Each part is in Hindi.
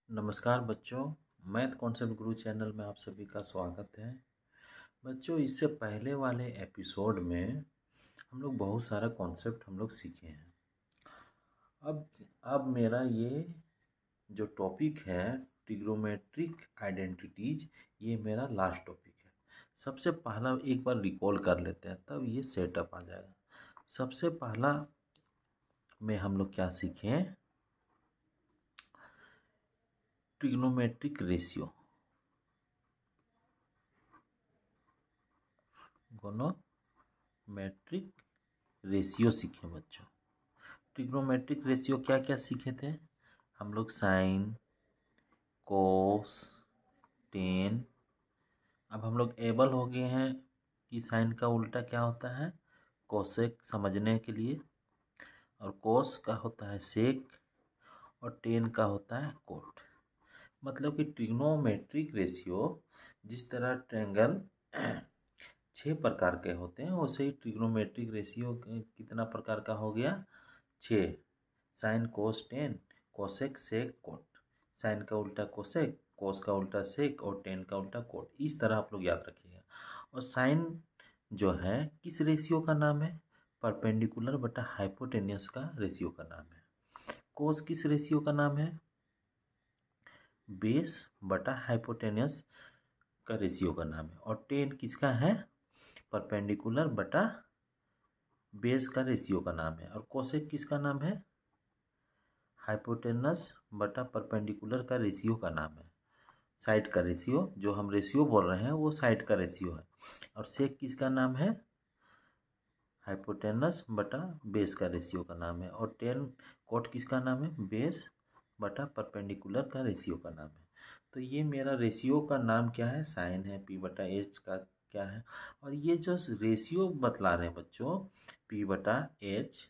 नमस्कार बच्चों, मैथ कॉन्सेप्ट गुरु चैनल में आप सभी का स्वागत है। बच्चों, इससे पहले वाले एपिसोड में हम लोग बहुत सारा कॉन्सेप्ट हम लोग सीखे हैं। अब मेरा ये जो टॉपिक है ट्रिग्नोमेट्रिक आइडेंटिटीज, ये मेरा लास्ट टॉपिक है। सबसे पहला एक बार रिकॉल कर लेते हैं, तब ये सेटअप आ जाएगा। सबसे पहला में हम लोग क्या सीखे? ट्रिग्नोमेट्रिक रेशियो, गोनोमेट्रिक रेशियो सीखे बच्चों। ट्रिग्नोमेट्रिक रेशियो क्या क्या सीखे थे हम लोग? साइन, कोस, टेन। अब हम लोग एबल हो गए हैं कि साइन का उल्टा क्या होता है, कोसेक, समझने के लिए। और कोस का होता है सेक, और टेन का होता है कोट। मतलब कि ट्रिग्नोमेट्रिक रेशियो, जिस तरह ट्रायंगल 6 प्रकार के होते हैं, वैसे ही ट्रिग्नोमेट्रिक रेशियो कितना प्रकार का हो गया? 6। साइन, कोस, टेन, कोसेक, सेक, कोट। साइन का उल्टा कोसेक, कोस का उल्टा सेक, और टेन का उल्टा कोट। इस तरह आप लोग याद रखिएगा। और साइन जो है किस रेशियो का नाम है? परपेंडिकुलर बटा हाइपोटेनियस का रेशियो का नाम है। कोस किस रेशियो का नाम है? बेस बटा हाइपोटेनियस का रेशियो का नाम है। और टेन किसका है? परपेंडिकुलर बटा बेस का रेशियो का नाम है। और कोसेक किसका नाम है? हाइपोटेनस बटा परपेंडिकुलर का रेशियो का नाम है। साइड का रेशियो, जो हम रेशियो बोल रहे हैं वो साइड का रेशियो है। और सेक किसका नाम है? हाइपोटेनस बटा बेस का रेशियो का नाम है। और टेन कोट किसका नाम है? बेस बटा परपेंडिकुलर का रेशियो का नाम है। तो ये मेरा रेशियो का नाम क्या है? साइन है। पी बटा एच का क्या है? और ये जो रेशियो बतला रहे हैं बच्चों, पी बटा एच,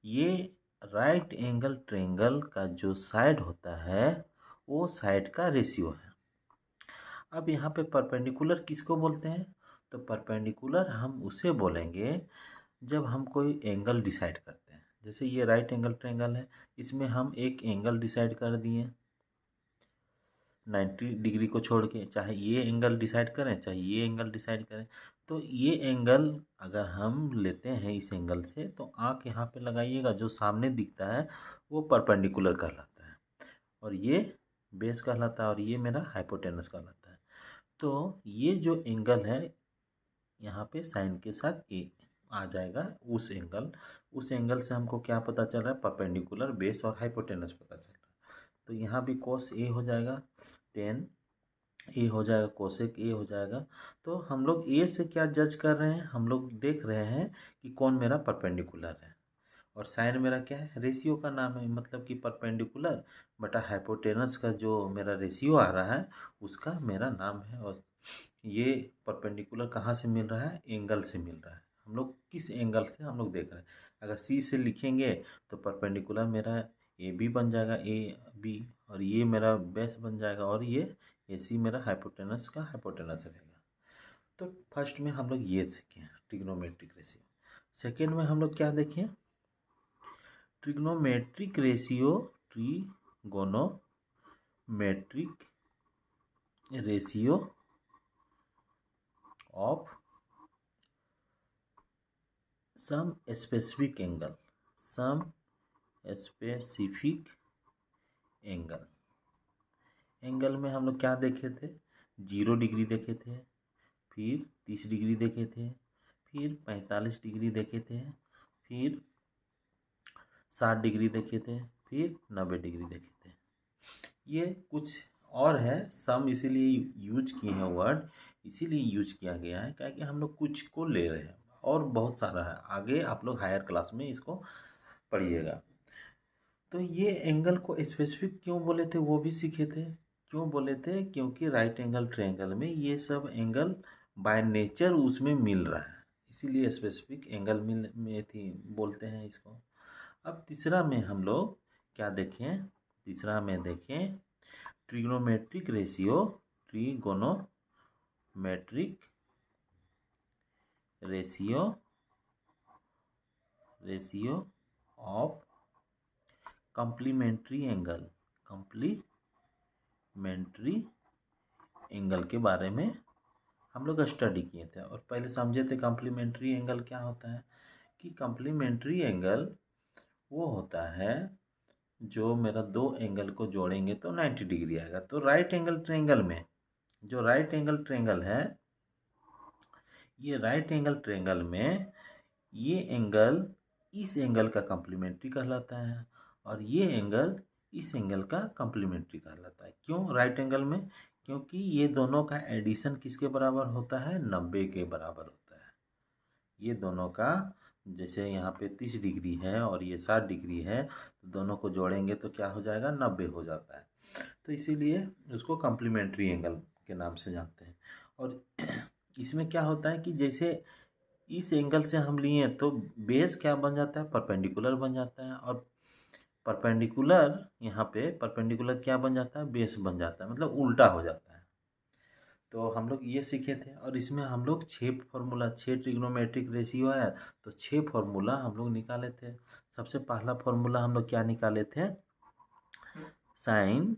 ये राइट एंगल ट्रायंगल का जो साइड होता है वो साइड का रेशियो है। अब यहाँ पे परपेंडिकुलर किसको बोलते हैं? तो परपेंडिकुलर हम उसे बोलेंगे जब हम कोई एंगल डिसाइड करते हैं। जैसे ये राइट एंगल ट्रायंगल है, इसमें हम एक एंगल डिसाइड कर दिए 90 डिग्री को छोड़ के। चाहे ये एंगल डिसाइड करें, चाहे ये एंगल डिसाइड करें, तो ये एंगल अगर हम लेते हैं इस एंगल से, तो आँख यहाँ पे लगाइएगा, जो सामने दिखता है वो परपेंडिकुलर कहलाता है, और ये बेस कहलाता है, और ये मेरा हाइपोटेनस कहलाता है। तो ये जो एंगल है यहाँ पे साइन के साथ ए आ जाएगा। उस एंगल से हमको क्या पता चल रहा है? परपेंडिकुलर, बेस और हाइपोटेनस पता चल रहा है। तो यहाँ भी कोस ए हो जाएगा, टेन ए हो जाएगा, कोसेक ए हो जाएगा। तो हम लोग ए से क्या जज कर रहे हैं? हम लोग देख रहे हैं कि कौन मेरा परपेंडिकुलर है। और साइन मेरा क्या है? रेशियो का नाम है, मतलब कि परपेंडिकुलर बटा हाइपोटेनस का जो मेरा रेशियो आ रहा है उसका मेरा नाम है। और ये परपेंडिकुलर कहाँ से मिल रहा है? एंगल से मिल रहा है। हम लोग किस एंगल से हम लोग देख रहे हैं? अगर सी से लिखेंगे तो परपेंडिकुलर मेरा ए बी बन जाएगा, ए बी, और ये मेरा बेस बन जाएगा, और ये ए सी मेरा हाइपोटेनस का हाइपोटेनस रहेगा। तो फर्स्ट में हम लोग ये सीखे ट्रिग्नोमेट्रिक रेशियो। सेकेंड में हम लोग क्या देखें? Trigonometric ratio, trigonometric ratio of some specific angle, some specific angle. Angle में हम लोग क्या देखे थे? 0 डिग्री देखे थे, फिर 30 डिग्री देखे थे, फिर 45 डिग्री देखे थे, फिर 60 डिग्री देखे थे, फिर 90 डिग्री देखे थे। ये कुछ और है, सम इसीलिए यूज किए हैं वर्ड, इसीलिए यूज किया गया है क्या कि हम लोग कुछ को ले रहे हैं, और बहुत सारा है। आगे आप लोग हायर क्लास में इसको पढ़िएगा। तो ये एंगल को स्पेसिफिक क्यों बोले थे वो भी सीखे थे। क्यों बोले थे? क्योंकि राइट एंगल ट्रायंगल में ये सब एंगल बाय नेचर उसमें मिल रहा है, इसीलिए स्पेसिफिक एंगल मिल में थी बोलते हैं इसको। अब तीसरा में हम लोग क्या देखें? तीसरा में देखें trigonometric ratio, trigonometric ratio of complementary angle, complementary angle के बारे में हम लोग स्टडी किए थे और पहले समझे थे कॉम्प्लीमेंट्री एंगल क्या होता है। कि कॉम्प्लीमेंट्री एंगल वो होता है जो मेरा दो एंगल को जोड़ेंगे तो 90 डिग्री आएगा। तो राइट एंगल ट्रायंगल में जो राइट एंगल ट्रायंगल है, ये राइट एंगल ट्रायंगल में ये एंगल इस एंगल का कॉम्प्लीमेंट्री कहलाता है और ये एंगल इस एंगल का कॉम्प्लीमेंट्री कहलाता है। क्यों राइट एंगल में? क्योंकि ये दोनों का एडिशन किसके बराबर होता है? 90 के बराबर होता है। ये दोनों का, जैसे यहाँ पे 30 डिग्री है और ये 60 डिग्री है, तो दोनों को जोड़ेंगे तो क्या हो जाएगा? 90 हो जाता है। तो इसीलिए उसको कॉम्प्लीमेंट्री एंगल के नाम से जानते हैं। और इसमें क्या होता है कि जैसे इस एंगल से हम लिए तो बेस क्या बन जाता है? परपेंडिकुलर बन जाता है। और परपेंडिकुलर यहाँ पे परपेंडिकुलर क्या बन जाता है? बेस बन जाता है, मतलब उल्टा हो जाता है। तो हम लोग ये सीखे थे और इसमें हम लोग 6 ट्रिग्नोमेट्रिक रेशियो है, तो 6 फार्मूला हम लोग निकाले थे। सबसे पहला फार्मूला हम लोग क्या निकाले थे? साइन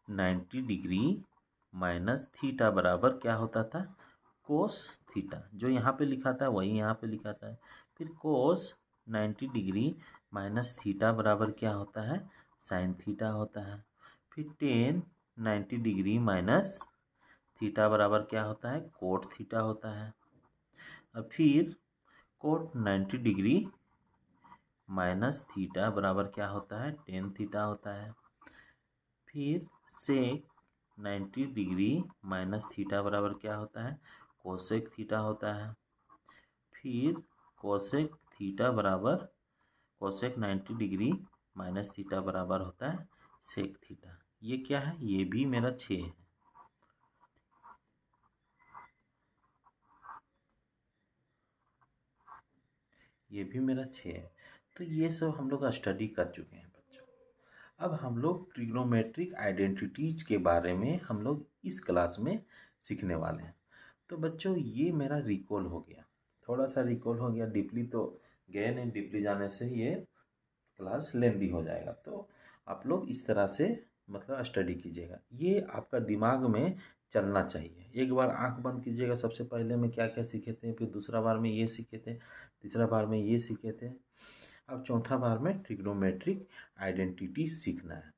90 डिग्री माइनस थीटा बराबर क्या होता था? Cos theta. जो यहाँ पे लिखा था वही यहाँ पे लिखा था। फिर कोस 90 डिग्री माइनस थीटा बराबर क्या होता है? साइन थीटा होता है। फिर टेन 90 डिग्री माइनस थीटा बराबर क्या होता है? कोट थीटा होता है। और फिर कोट 90 डिग्री माइनस थीटा बराबर क्या होता है? टेन थीटा होता है। फिर सेक 90 डिग्री माइनस थीटा बराबर क्या होता है? कोसेक थीटा होता है। फिर कोसेक थीटा बराबर कोसेक 90 डिग्री माइनस थीटा बराबर होता है सेक थीटा। ये क्या है? ये भी मेरा 6 है। ये भी मेरा 6 है। तो ये सब हम लोग स्टडी कर चुके हैं बच्चों। अब हम लोग ट्रिग्नोमेट्रिक आइडेंटिटीज के बारे में हम लोग इस क्लास में सीखने वाले हैं। तो बच्चों ये मेरा रिकॉल हो गया, थोड़ा सा रिकॉल हो गया, डीपली तो गए नहीं, डीपली जाने से ये क्लास लेंदी हो जाएगा। तो आप लोग इस तरह से मतलब स्टडी कीजिएगा, ये आपका दिमाग में चलना चाहिए। एक बार आंख बंद कीजिएगा, सबसे पहले में क्या क्या सीखे थे, फिर दूसरा बार में ये सीखे थे, तीसरा बार में ये सीखे थे, अब चौथा बार में ट्रिग्नोमेट्रिक आइडेंटिटी सीखना है।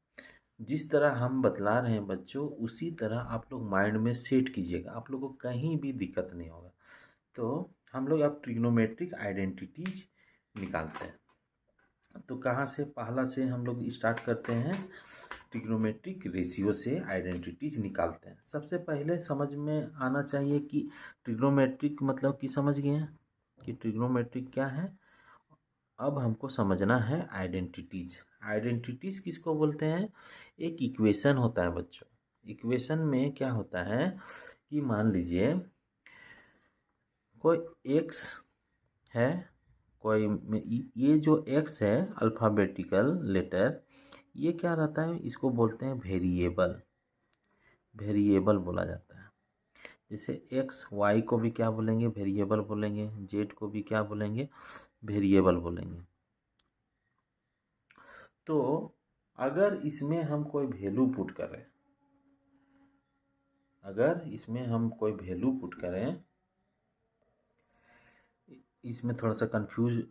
जिस तरह हम बतला रहे हैं बच्चों, उसी तरह आप लोग माइंड में सेट कीजिएगा, आप लोगों को कहीं भी दिक्कत नहीं होगा। तो हम लोग अब ट्रिग्नोमेट्रिक आइडेंटिटीज निकालते हैं। तो कहाँ से? पहला से हम लोग स्टार्ट करते हैं, ट्रिग्नोमेट्रिक रेशियो से आइडेंटिटीज निकालते हैं। सबसे पहले समझ में आना चाहिए कि ट्रिग्नोमेट्रिक मतलब कि समझ गए हैं कि ट्रिग्नोमेट्रिक क्या है। अब हमको समझना है आइडेंटिटीज। आइडेंटिटीज किसको बोलते हैं? एक इक्वेशन होता है बच्चों। इक्वेशन में क्या होता है कि मान लीजिए कोई एक्स है, कोई ये जो एक्स है अल्फ़ाबेटिकल लेटर, ये क्या रहता है? इसको बोलते हैं वेरिएबल। वेरिएबल बोला जाता है। जैसे एक्स वाई को भी क्या बोलेंगे? वेरिएबल बोलेंगे। जेड को भी क्या बोलेंगे? वेरिएबल बोलेंगे। तो अगर इसमें हम कोई वैल्यू पुट करें, अगर इसमें हम कोई वैल्यू पुट करें, इसमें थोड़ा सा कंफ्यूज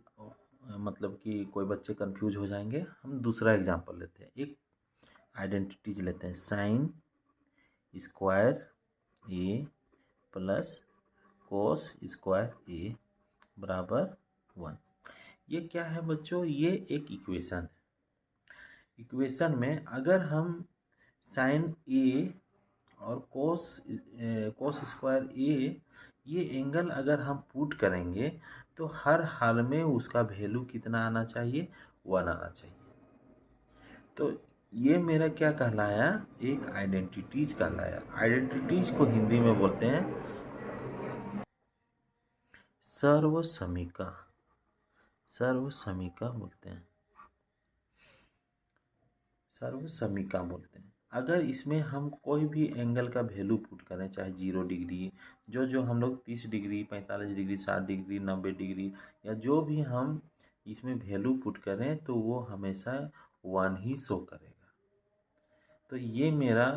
मतलब कि कोई बच्चे कंफ्यूज हो जाएंगे। हम दूसरा एग्जांपल लेते हैं, एक आइडेंटिटीज लेते हैं, sine square A plus cos square ए बराबर 1। ये क्या है बच्चों? ये एक इक्वेशन है। इक्वेशन में अगर हम साइन ए और कोस स्क्वायर ए, ये एंगल अगर हम पुट करेंगे तो हर हाल में उसका वैल्यू कितना आना चाहिए? 1 आना चाहिए। तो ये मेरा क्या कहलाया? एक आइडेंटिटीज कहलाया। आइडेंटिटीज को हिंदी में बोलते हैं सर्वसमीका। सर्वसमीका बोलते हैं, सर्वसमीका बोलते हैं। अगर इसमें हम कोई भी एंगल का वैल्यू पुट करें, चाहे 0 डिग्री, जो हम लोग 30 डिग्री, 45 डिग्री, 60 डिग्री, 90 डिग्री, या जो भी हम इसमें वैल्यू पुट करें, तो वो हमेशा 1 ही शो करेगा। तो ये मेरा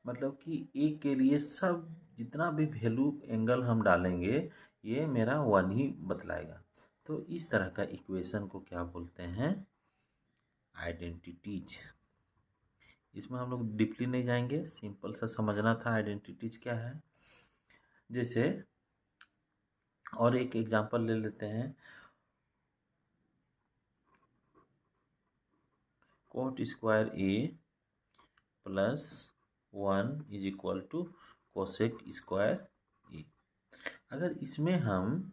मतलब कि ए के लिए सब जितना भी वैल्यू एंगल हम डालेंगे ये मेरा 1 ही बतलाएगा। तो इस तरह का इक्वेशन को क्या बोलते हैं? आइडेंटिटीज। इसमें हम लोग डीपली नहीं जाएंगे, सिंपल सा समझना था आइडेंटिटीज क्या है। जैसे और एक एग्जांपल ले लेते हैं, cot square A plus 1 is equal to cosec square A. अगर इसमें हम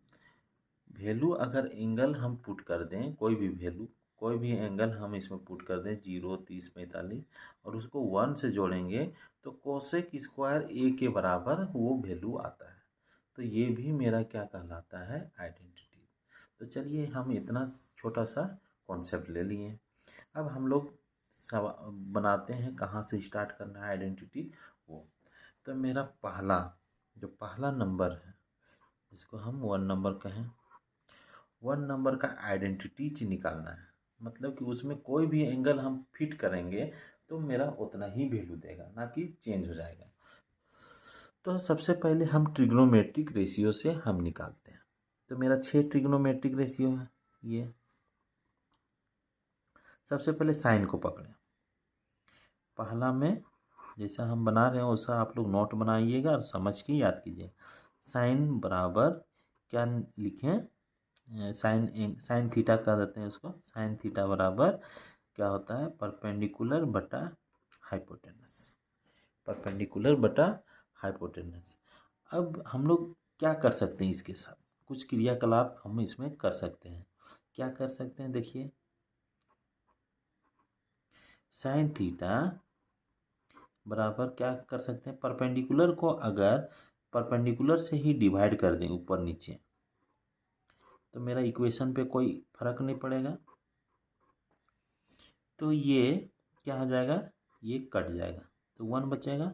वैल्यू, अगर एंगल हम पुट कर दें, कोई भी वैल्यू, कोई भी एंगल हम इसमें पुट कर दें 0, 30, 45 और उसको 1 से जोड़ेंगे तो कोसेक स्क्वायर ए के बराबर वो वैल्यू आता है। तो ये भी मेरा क्या कहलाता है? आइडेंटिटी। तो चलिए हम इतना छोटा सा कॉन्सेप्ट ले लिए। अब हम लोग सब बनाते हैं कहाँ से स्टार्ट करना है आइडेंटिटी वो। तो मेरा पहला नंबर है, इसको हम 1 नंबर कहें। 1 नंबर का आइडेंटिटीज निकालना है, मतलब कि उसमें कोई भी एंगल हम फिट करेंगे तो मेरा उतना ही वैल्यू देगा, ना कि चेंज हो जाएगा। तो सबसे पहले हम ट्रिग्नोमेट्रिक रेशियो से हम निकालते हैं। तो मेरा 6 ट्रिग्नोमेट्रिक रेशियो है ये। सबसे पहले साइन को पकड़ें। पहला में जैसा हम बना रहे हैं वैसा आप लोग नोट बनाइएगा और समझ के याद कीजिए। साइन बराबर क्या लिखें? साइन थीटा कर देते हैं उसको। साइन थीटा बराबर क्या होता है? परपेंडिकुलर बटा हाइपोटेनस। परपेंडिकुलर बटा हाइपोटेनस। अब हम लोग क्या कर सकते हैं इसके साथ? कुछ क्रियाकलाप हम इसमें कर सकते हैं। क्या कर सकते हैं? देखिए, साइन थीटा बराबर क्या कर सकते हैं? परपेंडिकुलर को अगर परपेंडिकुलर से ही डिवाइड कर दें ऊपर नीचे तो मेरा इक्वेशन पे कोई फर्क नहीं पड़ेगा। तो ये क्या हो जाएगा? ये कट जाएगा तो 1 बचेगा।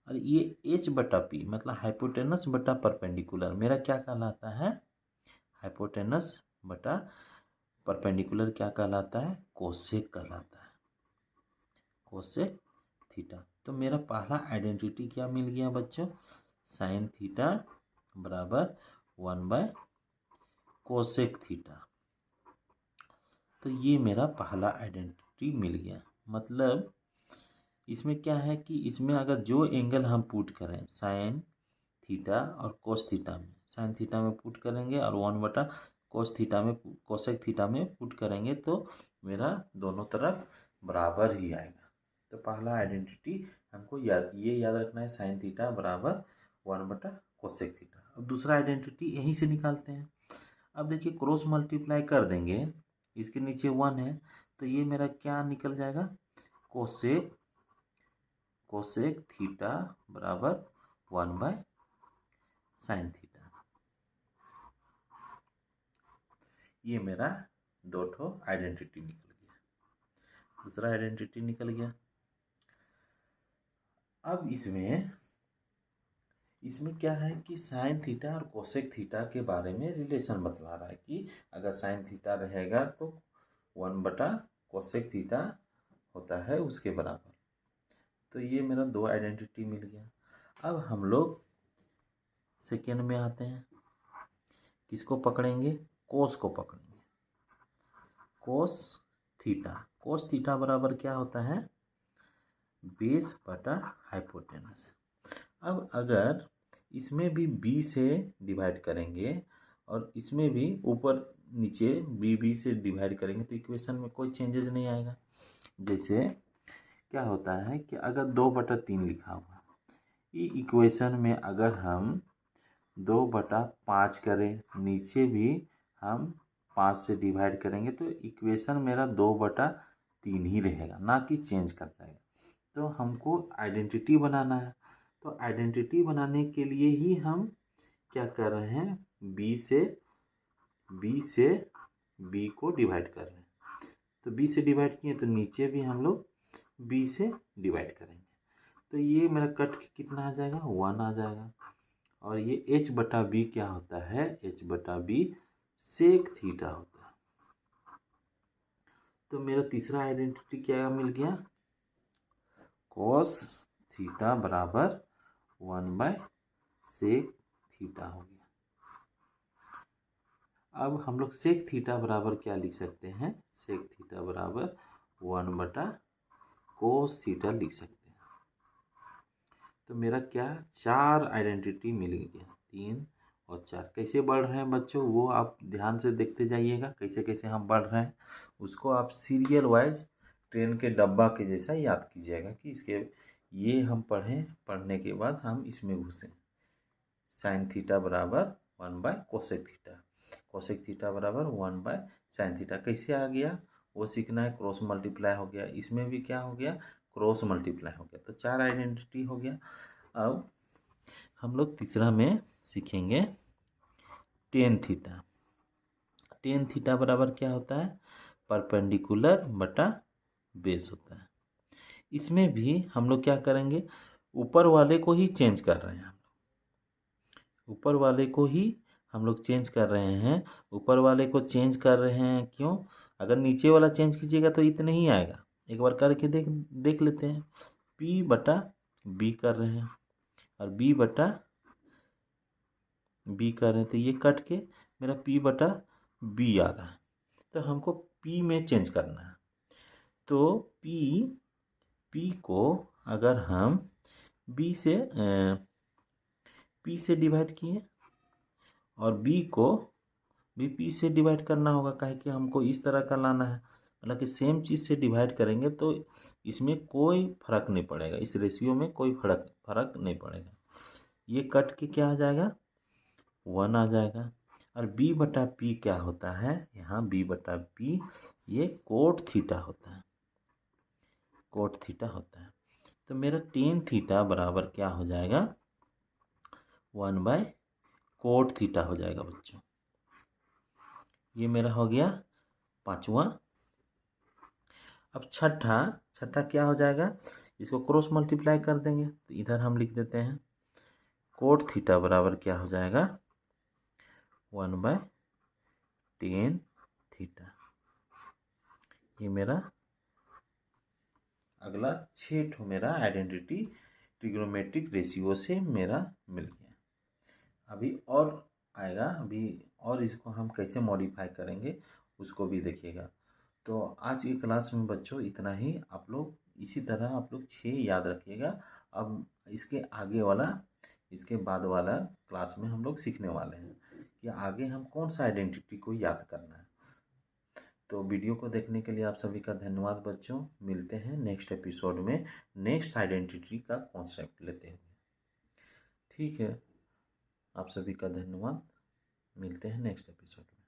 और ये एच बटा पी मतलब हाइपोटेनस बटा परपेंडिकुलर मेरा क्या कहलाता है? हाइपोटेनस बटा परपेंडिकुलर क्या कहलाता है? कोसेक कहलाता है। Cosec theta. तो मेरा पहला आइडेंटिटी क्या मिल गया बच्चों? साइन थीटा बराबर 1/कोसेक थीटा। तो ये मेरा पहला आइडेंटिटी मिल गया। मतलब इसमें क्या है कि इसमें अगर जो एंगल हम पुट करें साइन थीटा और कोस थीटा में, साइन थीटा में पुट करेंगे और 1/कोस थीटा में, कोसेक थीटा में पुट करेंगे तो मेरा दोनों तरफ बराबर ही आएगा। तो पहला आइडेंटिटी हमको याद रखना है, साइन थीटा बराबर 1/कोसेक थीटा। अब दूसरा आइडेंटिटी यहीं से निकालते हैं। अब देखिए क्रॉस मल्टीप्लाई कर देंगे, इसके नीचे 1 है तो ये मेरा क्या निकल जाएगा? कोसेक थीटा बराबर 1/साइन थीटा। ये मेरा दो ठो आइडेंटिटी निकल गया। दूसरा आइडेंटिटी निकल गया। अब इसमें क्या है कि साइन थीटा और कोसेक थीटा के बारे में रिलेशन बतला रहा है कि अगर साइन थीटा रहेगा तो 1/कोसेक थीटा होता है उसके बराबर। तो ये मेरा 2 आइडेंटिटी मिल गया। अब हम लोग सेकेंड में आते हैं। किसको पकड़ेंगे? कोस को पकड़ेंगे। कोस थीटा बराबर क्या होता है? बेस बटा हाइपोटेनस। अब अगर इसमें भी बी से डिवाइड करेंगे और इसमें भी ऊपर नीचे बी से डिवाइड करेंगे तो इक्वेशन में कोई चेंजेस नहीं आएगा। जैसे क्या होता है कि अगर 2/3 लिखा हुआ ये इक्वेशन में अगर हम 2/5 करें, नीचे भी हम 5 से डिवाइड करेंगे तो इक्वेशन मेरा 2/3 ही रहेगा, ना कि चेंज कर जाएगा। तो हमको आइडेंटिटी बनाना है। तो आइडेंटिटी बनाने के लिए ही हम क्या कर रहे हैं? बी से बी को डिवाइड कर रहे हैं। तो बी से डिवाइड किए तो नीचे भी हम लोग बी से डिवाइड करेंगे। तो ये मेरा कट कितना आ जाएगा? 1 आ जाएगा। और ये h/b क्या होता है? h/b सेक थीटा होता है। तो मेरा तीसरा आइडेंटिटी क्या मिल गया? कोस थीटा बराबर 1/sec थीटा हो गया। अब हम लोग सेक थीटा बराबर क्या लिख सकते हैं? सेक थीटा बराबर 1/cos थीटा लिख सकते हैं। तो मेरा क्या 4 आइडेंटिटी मिल गया, 3 और 4। कैसे बढ़ रहे हैं बच्चों, वो आप ध्यान से देखते जाइएगा कैसे कैसे हम बढ़ रहे हैं। उसको आप सीरियल वाइज ट्रेन के डब्बा के जैसा याद कीजिएगा कि इसके ये हम पढ़ने के बाद हम इसमें घुसें। साइन थीटा बराबर 1/कोसेक थीटा, कोसेक थीटा बराबर 1/साइन थीटा। कैसे आ गया वो सीखना है। क्रॉस मल्टीप्लाई हो गया, इसमें भी क्या हो गया, क्रॉस मल्टीप्लाई हो गया। तो 4 आइडेंटिटी हो गया। अब हम लोग तीसरा में सीखेंगे टेन थीटा। टेन थीटा बराबर क्या होता है? परपेंडिकुलर बटा बेस होता है। इसमें भी हम लोग क्या करेंगे, ऊपर वाले को ही चेंज कर रहे हैं। ऊपर वाले को ही हम लोग चेंज कर रहे हैं। ऊपर वाले को चेंज कर रहे हैं क्यों? अगर नीचे वाला चेंज कीजिएगा तो इतना ही आएगा। एक बार करके देख लेते हैं। p बटा b कर रहे हैं और b बटा b कर रहे हैं, तो ये कट के मेरा p बटा b आ रहा है। तो हमको p में चेंज करना है। तो p को अगर हम b से p से डिवाइड किए और b को भी p से डिवाइड करना होगा, काहे कि हमको इस तरह का लाना है। मतलब कि सेम चीज़ से डिवाइड करेंगे तो इसमें कोई फर्क नहीं पड़ेगा, इस रेशियो में कोई फर्क नहीं पड़ेगा। ये कट के क्या आ जाएगा, 1 आ जाएगा। और b बटा p क्या होता है, यहाँ b बटा p ये कोट थीटा होता है, कोट थीटा होता है। तो मेरा टेन थीटा बराबर क्या हो जाएगा, 1/कोट थीटा हो जाएगा बच्चों। ये मेरा हो गया पांचवा। अब छठा क्या हो जाएगा, इसको क्रॉस मल्टीप्लाई कर देंगे। तो इधर हम लिख देते हैं कोट थीटा बराबर क्या हो जाएगा, 1/tan थीटा। ये मेरा अगला 6 मेरा आइडेंटिटी ट्रिग्नोमेट्रिक रेशियो से मेरा मिल गया। अभी और आएगा, अभी और इसको हम कैसे मॉडिफाई करेंगे उसको भी देखिएगा। तो आज की क्लास में बच्चों इतना ही। आप लोग इसी तरह आप लोग 6 याद रखिएगा। अब इसके आगे वाला, इसके बाद वाला क्लास में हम लोग सीखने वाले हैं कि आगे हम कौन सा आइडेंटिटी को याद करना है। तो वीडियो को देखने के लिए आप सभी का धन्यवाद बच्चों। मिलते हैं नेक्स्ट एपिसोड में नेक्स्ट आइडेंटिटी का कॉन्सेप्ट लेते हुए। ठीक है, आप सभी का धन्यवाद। मिलते हैं नेक्स्ट एपिसोड में।